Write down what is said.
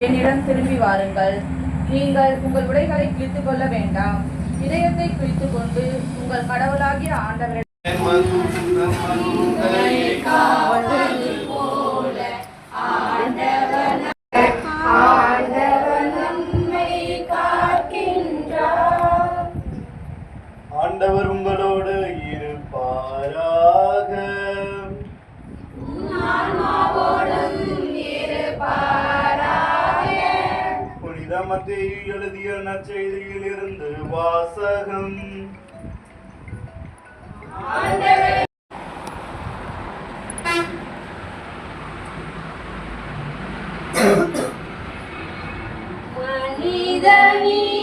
என்னிடம் திரும்பி வாருங்கள். நீங்கள் உங்கள் உடைகளை கிழித்துக் கொள்ள வேண்டாம். இதயத்தை கிழித்துக் கொண்டு உங்கள் கடவுளாகிய ஆண்டவரிடம் ஆண்டவர் உங்களோடு இருப்பாராக. புனித மத்தேயு எழுதிய நற்செய்தியில் இருந்து வாசகம். மனிதனே